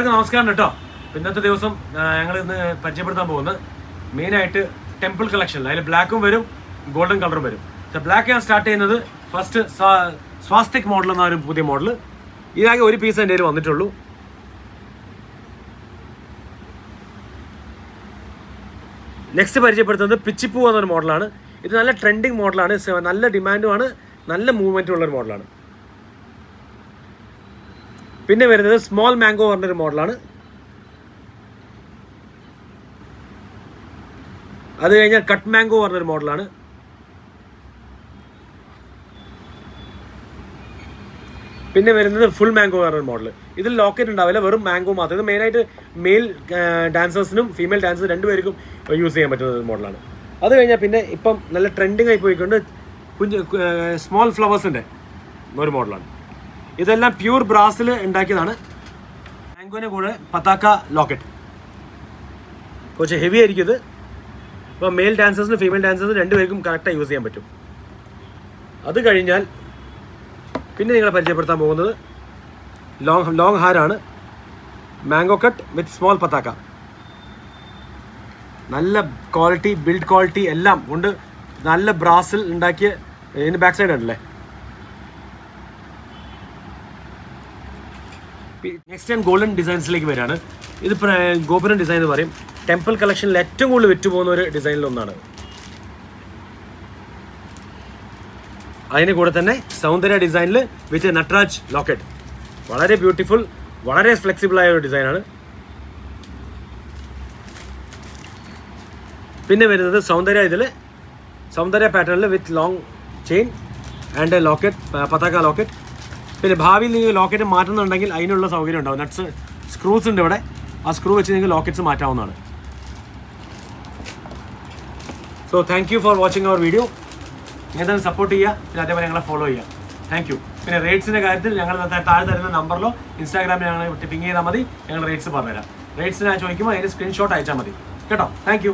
നമസ്കാരം കേട്ടോ. ഇന്നത്തെ ദിവസം ഞങ്ങൾ ഇന്ന് പരിചയപ്പെടുത്താൻ പോകുന്നത് മെയിനായിട്ട് ടെമ്പിൾ കളക്ഷൻ. അതിൽ ബ്ലാക്കും വരും, ഗോൾഡൻ കളറും വരും. ബ്ലാക്ക് ഞാൻ സ്റ്റാർട്ട് ചെയ്യുന്നത് ഫസ്റ്റ് സ്വാസ്തിക് മോഡൽ എന്ന ഒരു പുതിയ മോഡൽ. ഇതാകെ ഒരു പീസ് എൻ്റെ കയ്യിൽ വന്നിട്ടുള്ളൂ. നെക്സ്റ്റ് പരിചയപ്പെടുത്തുന്നത് പിച്ചിപ്പൂ എന്നൊരു മോഡലാണ്. ഇത് നല്ല ട്രെൻഡിങ് മോഡലാണ്, നല്ല ഡിമാൻഡുമാണ്, നല്ല മൂവ്മെൻറ്റും ഉള്ളൊരു മോഡലാണ്. പിന്നെ വരുന്നത് സ്മോൾ മാംഗോ പറഞ്ഞൊരു മോഡലാണ്. അത് കഴിഞ്ഞാൽ കട്ട് മാംഗോ പറഞ്ഞൊരു മോഡലാണ്. പിന്നെ വരുന്നത് ഫുൾ മാംഗോ പറഞ്ഞൊരു മോഡൽ. ഇതിൽ ലോക്കറ്റ് ഉണ്ടാവില്ല, വെറും മാംഗോ മാത്രം. ഇത് മെയിനായിട്ട് മെയിൽ ഡാൻസേഴ്സിനും ഫീമെയിൽ ഡാൻസേഴ്സ് രണ്ടുപേർക്കും യൂസ് ചെയ്യാൻ പറ്റുന്ന ഒരു മോഡലാണ്. അത് കഴിഞ്ഞാൽ പിന്നെ ഇപ്പം നല്ല ട്രെൻഡിങ് ആയി പോയിക്കൊണ്ട് സ്മോൾ ഫ്ലവേഴ്സിൻ്റെ ഒരു മോഡലാണ്. ഇതെല്ലാം പ്യൂർ ബ്രാസിൽ ഉണ്ടാക്കിയതാണ്. മാംഗോനെ കൂടെ പതാക്ക ലോക്കറ്റ് കുറച്ച് ഹെവി ആയിരിക്കും ഇത്. ഇപ്പോൾ മെയിൽ ഡാൻസേഴ്സിനും ഫീമെയിൽ ഡാൻസേഴ്സിനും രണ്ടുപേർക്കും കറക്റ്റായി യൂസ് ചെയ്യാൻ പറ്റും. അത് കഴിഞ്ഞാൽ പിന്നെ നിങ്ങളെ പരിചയപ്പെടുത്താൻ പോകുന്നത് ലോങ് ഹാരാണ്. മാംഗോ കട്ട് വിത്ത് സ്മോൾ പതാക്ക. നല്ല ക്വാളിറ്റി, ബിൽഡ് ക്വാളിറ്റി എല്ലാം കൊണ്ട് നല്ല ബ്രാസിൽ ഉണ്ടാക്കിയ. ഇതിൻ്റെ ബാക്ക് സൈഡ് ഉണ്ടല്ലേ. നെക്സ്റ്റ് ഞാൻ ഗോൾഡൻ ഡിസൈൻസിലേക്ക് വരികയാണ്. ഇത് ഗോപുരം ഡിസൈൻ എന്ന് പറയും. ടെമ്പിൾ കളക്ഷനിൽ ഏറ്റവും കൂടുതൽ വിറ്റുപോകുന്ന ഒരു ഡിസൈനിലൊന്നാണ്. അതിന് കൂടെ തന്നെ സൗന്ദര്യ ഡിസൈനിൽ വിത്ത് നട്രാജ് ലോക്കറ്റ്. വളരെ ബ്യൂട്ടിഫുൾ, വളരെ ഫ്ലെക്സിബിൾ ആയ ഒരു ഡിസൈനാണ്. പിന്നെ വരുന്നത് സൗന്ദര്യ പാറ്റേണിൽ with long chain and locket, പതാക ലോക്കറ്റ്. പിന്നെ ഭാവിയിൽ നിങ്ങൾ ലോക്കറ്റ് മാറ്റുന്നുണ്ടെങ്കിൽ അതിനുള്ള സൗകര്യം ഉണ്ടാവും. നട്ട്സ് സ്ക്രൂസ് ഉണ്ട് ഇവിടെ. ആ സ്ക്രൂ വെച്ച് നിങ്ങൾക്ക് ലോക്കറ്റ്സ് മാറ്റാവുന്നതാണ്. So thank you for watching our video. നിങ്ങൾ സപ്പോർട്ട് ചെയ്യുക, പിന്നെ അതേപോലെ ഞങ്ങളെ ഫോളോ ചെയ്യുക. Thank you. പിന്നെ റേറ്റ്സിൻ്റെ കാര്യത്തിൽ ഞങ്ങൾ താഴെ തരുന്ന നമ്പറിലോ ഇൻസ്റ്റാഗ്രാമിൽ ഞങ്ങൾ പിങ് ചെയ്താൽ മതി. ഞങ്ങൾ റേറ്റ്സ് പറഞ്ഞുതരാം. റേറ്റ്സ് ഞാൻ ചോദിക്കുമ്പോൾ അതിന് സ്ക്രീൻഷോട്ട് അയച്ചാൽ മതി കേട്ടോ. Thank you.